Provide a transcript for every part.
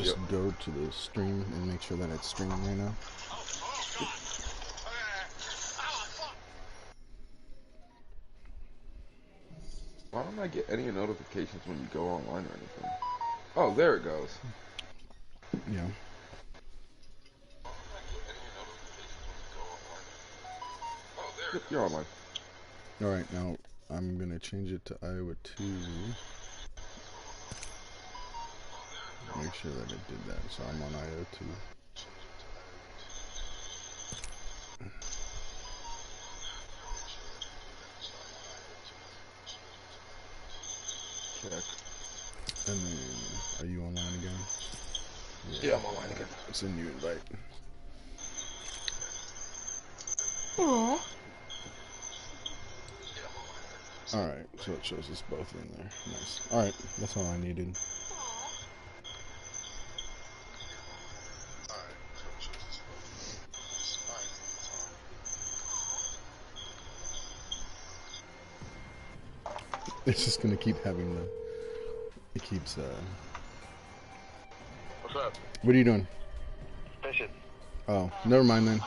just go to the stream and make sure that it's streaming right now? Why don't I get any notifications when you go online or anything? Oh, there it goes. Yeah. Yep, you're online. Alright, now I'm going to change it to Iowa 2. Make sure that it did that. So I'm on Iowa 2. Check. And then, are you online again? Yeah, I'm online again. It's a new invite. Aww. Alright, so it shows us both in there. Nice. Alright, that's all I needed. It's just gonna keep having the... It keeps, What's up? What are you doing? Fishing. Oh, never mind then.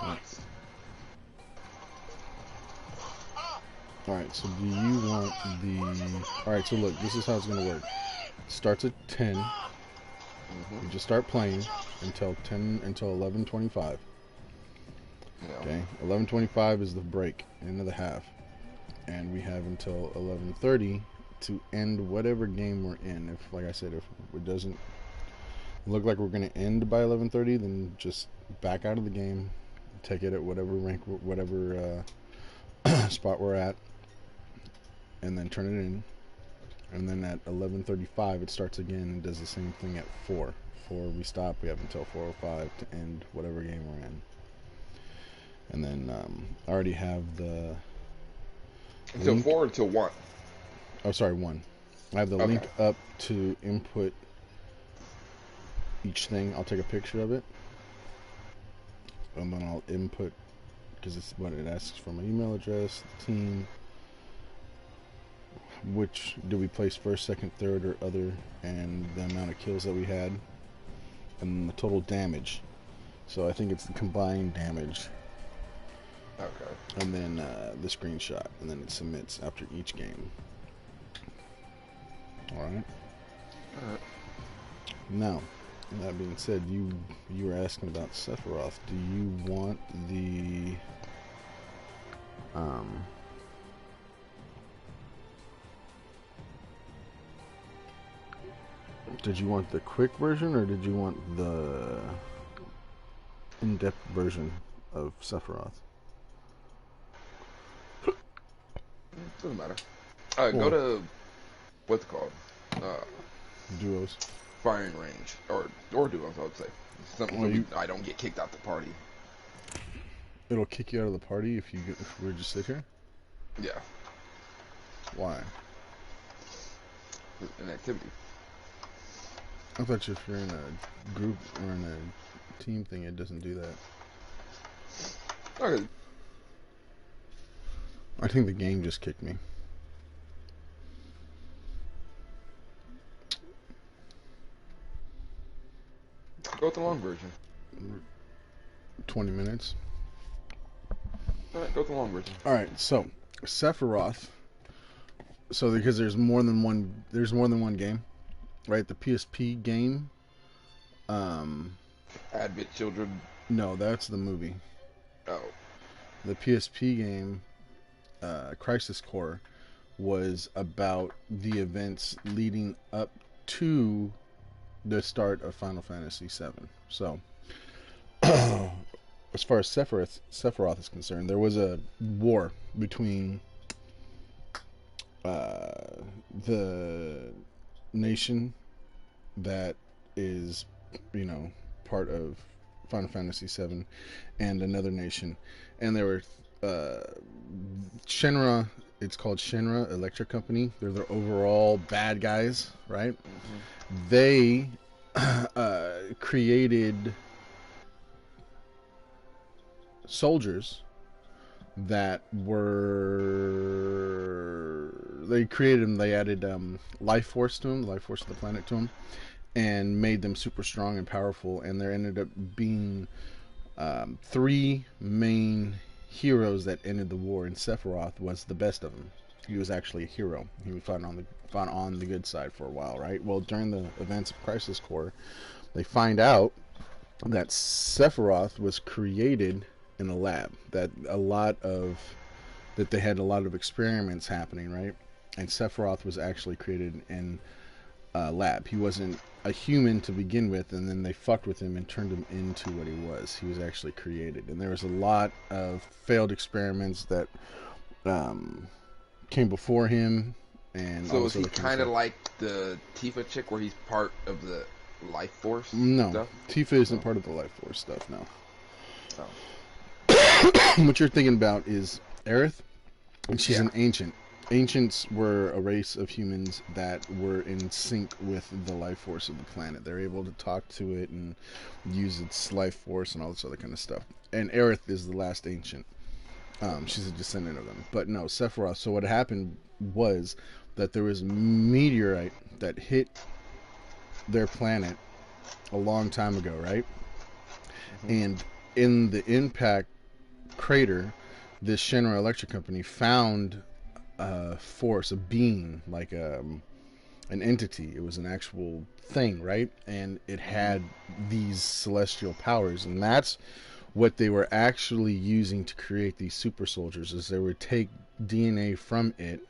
Alright. Alright, so do you want the... Alright, so look, this is how it's gonna work. It starts at 10. You just start playing until 11:25. Yeah. Okay, 11:25 is the break, end of the half. And we have until 11:30 to end whatever game we're in. If, like I said, if it doesn't look like we're going to end by 11:30, then just back out of the game, take it at whatever rank, whatever spot we're at, and then turn it in. And then at 11:35, it starts again and does the same thing at 4. 4 we stop. We have until 4:05 to end whatever game we're in. And then I already have the... Until link. 4 or until 1? Oh, sorry, 1. I have the link up to input each thing. I'll take a picture of it. And then I'll input, because it's what it asks for, my email address, the team, which do we place first, second, third, or other, and the amount of kills that we had, and the total damage. So I think it's the combined damage. Okay. And then the screenshot, and then it submits after each game. Alright. Now, that being said, you were asking about Sephiroth. Do you want the did you want the quick version, or did you want the in-depth version of Sephiroth? Doesn't matter. Go to what's it called? Duos. Firing range or duos, I would say. Something so I don't get kicked out the party. It'll kick you out of the party if we just sit here. Yeah. Why? An activity. I thought if you're in a group or in a team thing, it doesn't do that. Okay. I think the game just kicked me. Go with the long version. 20 minutes. Alright, go with the long version. Alright, so Sephiroth. So because there's more than one game, right? The PSP game. Advent Children. No, that's the movie. Oh. The PSP game, Crisis Core, was about the events leading up to the start of Final Fantasy VII. So, as far as Sephiroth is concerned, there was a war between the nation that is, part of Final Fantasy VII and another nation, and there were Shenra. It's called Shenra Electric Company. They're the overall bad guys, right? Mm-hmm. They created soldiers that were... They created them. They added life force to them, life force of the planet to them, and made them super strong and powerful. And there ended up being three main heroes that ended the war, and Sephiroth was the best of them. He was actually a hero. He was fought on the good side for a while, right? Well, during the events of Crisis Core, they find out that Sephiroth was created in a lab. That they had a lot of experiments happening, right? And Sephiroth was actually created in a lab. He wasn't a human to begin with, and then they fucked with him and turned him into what he was. He was actually created, and there was a lot of failed experiments that came before him. And so is he kind of like the Tifa chick, where he's part of the life force? No, stuff? Tifa isn't part of the life force stuff. No. Oh. What you're thinking about is Aerith, and she's an ancient. Ancients were a race of humans that were in sync with the life force of the planet. They're able to talk to it and use its life force and all this other kind of stuff. And Aerith is the last ancient. She's a descendant of them. But no, Sephiroth. So what happened was that there was a meteorite that hit their planet a long time ago, right? Mm-hmm. And in the impact crater, this Shinra Electric Company found a force, a being, like an entity. It was an actual thing, right? And it had these celestial powers, and that's what they were actually using to create these super soldiers. Is they would take DNA from it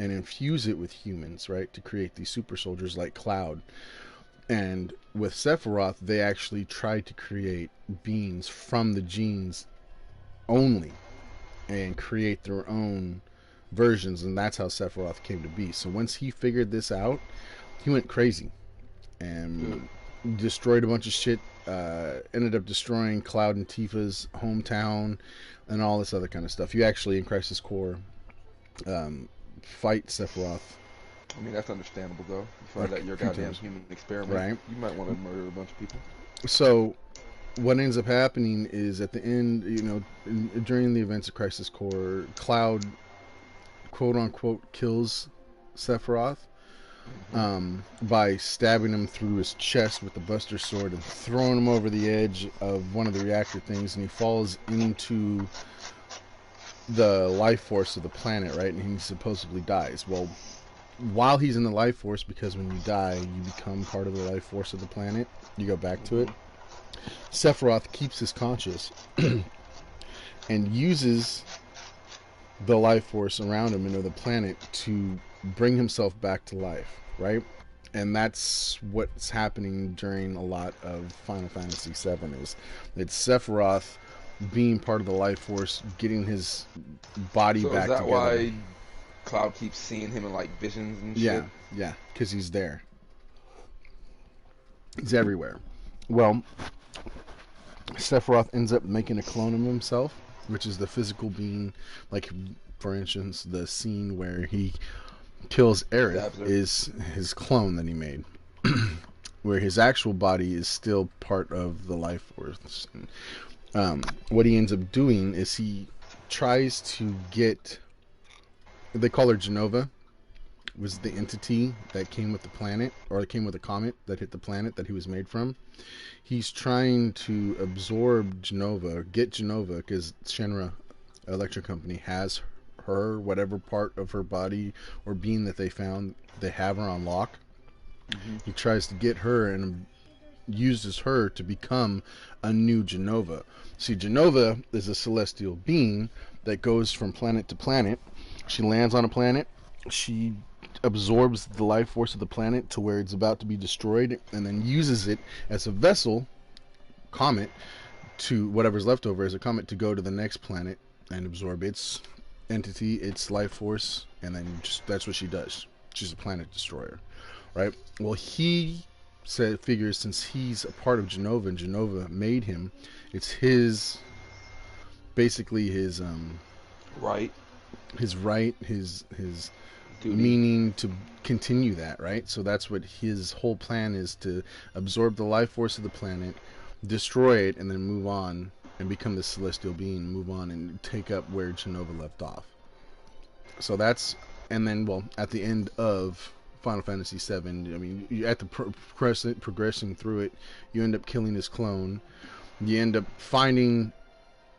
and infuse it with humans, right, to create these super soldiers like Cloud. And with Sephiroth, they actually tried to create beings from the genes only and create their own versions, and that's how Sephiroth came to be. So once he figured this out, he went crazy and destroyed a bunch of shit, ended up destroying Cloud and Tifa's hometown and all this other kind of stuff. You actually, in Crisis Core, fight Sephiroth. I mean, that's understandable, though. You find out you're a goddamn human experiment. Right. You might want to murder a bunch of people. So what ends up happening is at the end, during the events of Crisis Core, Cloud, quote-unquote, kills Sephiroth by stabbing him through his chest with the Buster Sword and throwing him over the edge of one of the reactor things, and he falls into the life force of the planet, right? And he supposedly dies. Well, while he's in the life force, because when you die, you become part of the life force of the planet, you go back to it. Sephiroth keeps his conscious and uses the life force around him and the planet to bring himself back to life, right? And that's what's happening during a lot of Final Fantasy VII. Is it's Sephiroth being part of the life force, getting his body back together. Is that why Cloud keeps seeing him in like visions and shit? Yeah, because he's there. He's everywhere. Well, Sephiroth ends up making a clone of himself, which is the physical being. Like, for instance, the scene where he kills Aerith is his clone that he made, where his actual body is still part of the life force. What he ends up doing is he tries to get, they call her Genova, was the entity that came with the planet, or it came with a comet that hit the planet that he was made from. He's trying to absorb Genova, get Genova, because Shinra Electric Company has her, whatever part of her body or being that they found, they have her on lock. Mm-hmm. He tries to get her and uses her to become a new Genova. See, Genova is a celestial being that goes from planet to planet. She lands on a planet. She absorbs the life force of the planet to where it's about to be destroyed, and then uses it as a vessel, comet, to whatever's left over as a comet, to go to the next planet and absorb its entity, its life force, and then that's what she does. She's a planet destroyer, right? Well, he figures since he's a part of Genova and Genova made him, it's his, basically his right, his duty, meaning to continue that, right? So that's what his whole plan is, to absorb the life force of the planet, destroy it, and then move on and become the celestial being, move on and take up where Genova left off. So that's, and then, well, at the end of Final Fantasy VII. I mean, you, at the progressing through it, you end up killing his clone. You end up finding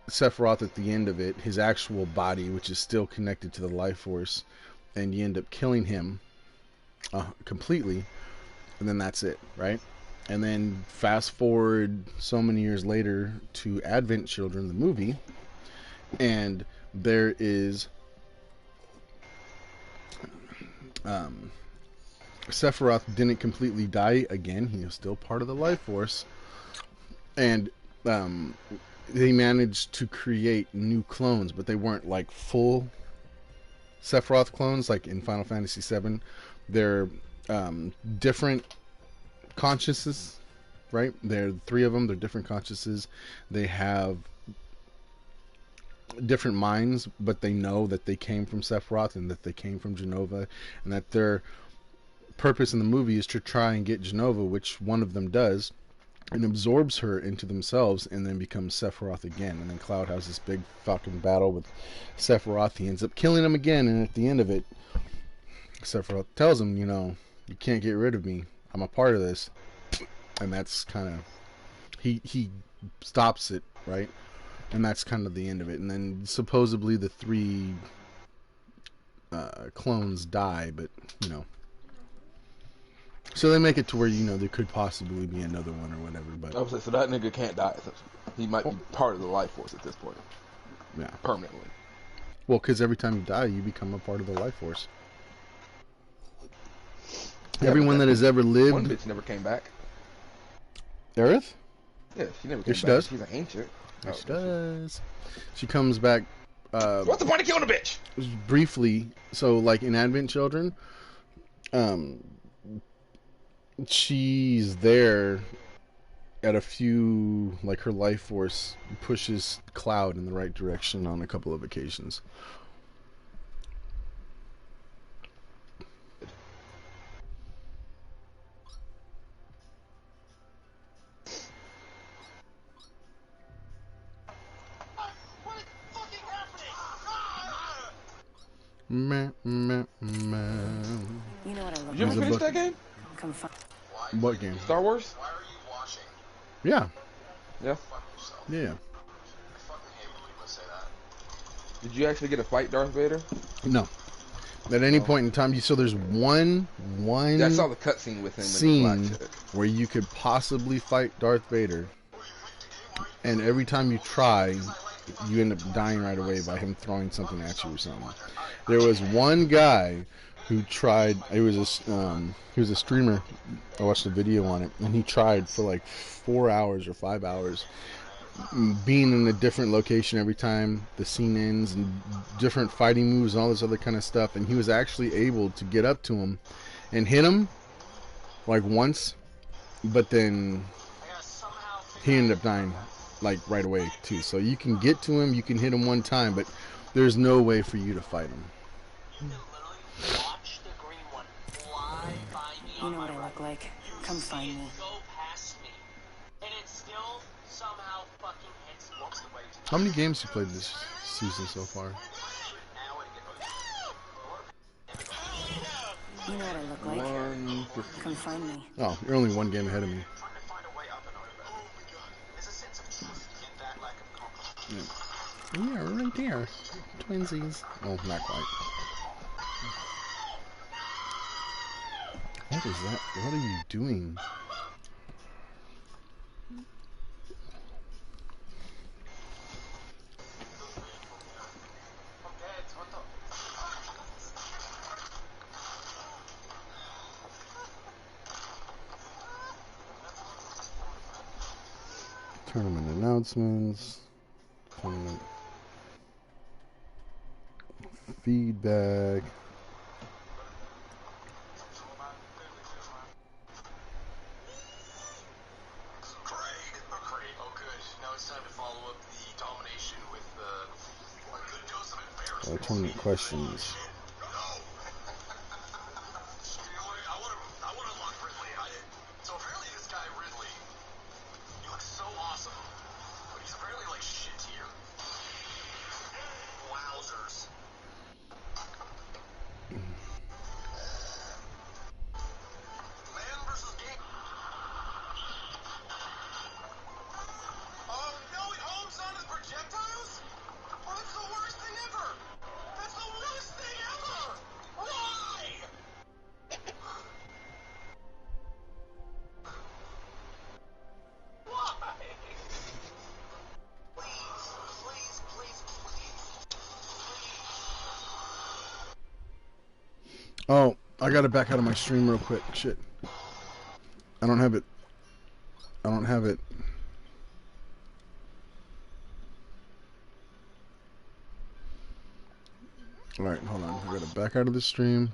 Sephiroth at the end of it, his actual body, which is still connected to the life force, and you end up killing him completely, and then that's it, right? And then fast forward so many years later to Advent Children, the movie, and there is Sephiroth didn't completely die again. He was still part of the life force, and they managed to create new clones, but they weren't like full Sephiroth clones like in Final Fantasy VII. They're different consciousnesses, right? There are three of them. They're different consciousnesses. They have different minds, but they know that they came from Sephiroth and that they came from Genova, and that their purpose in the movie is to try and get Genova, which one of them does, and absorbs her into themselves, and then becomes Sephiroth again. And then Cloud has this big fucking battle with Sephiroth. He ends up killing him again, and at the end of it, Sephiroth tells him, you know, you can't get rid of me. I'm a part of this. And that's kind of... He stops it, right? And that's kind of the end of it. And then supposedly the three clones die, but, you know. So they make it to where, you know, there could possibly be another one or whatever. But I was like, so that nigga can't die. He might be part of the life force at this point. Yeah. Permanently. Well, because every time you die, you become a part of the life force. Yeah, Everyone that has ever lived... One bitch never came back. Aerith? Yeah, she never came Yes, she back. does. She's an ancient. Yes, she does. She comes back... What's the point of killing a bitch? briefly. So, like, in Advent Children, she's there at a few... Like, her life force pushes Cloud in the right direction on a couple of occasions. Meh, meh, meh. You know what I look Did you ever There's a finish book. that game? Come find. What game? Star Wars? Why are you watching? Yeah. Yeah. Fuck yourself. Yeah. I fucking hate when people say that. Did you actually get to fight Darth Vader? No. At any point in time, so there's one Yeah, I saw the cutscene with him scene and the black chick. where you could possibly fight Darth Vader, and every time you try, you end up dying right away by him throwing something at you or something. There was one guy who tried. He was a streamer. I watched a video on it, and he tried for like 4 hours or 5 hours, being in a different location every time the scene ends, and different fighting moves and all this other kind of stuff. And he was actually able to get up to him and hit him like once, but then he ended up dying like right away too. So you can get to him, you can hit him one time, but there's no way for you to fight him. You know what I look like. Come find me. How many games you played this season so far? You know what I look like. 150. Come find me. Oh, you're only one game ahead of me. Yeah, right there. Twinsies. Oh, not quite. What is that? What are you doing? Tournament announcements. Tournament feedback. Tournament questions. So apparently this guy Ridley, he looks so awesome, but he's apparently like shit tier. Wowzers. Oh, I gotta back out of my stream real quick. Shit. I don't have it. I don't have it. Alright, hold on. I gotta back out of the stream.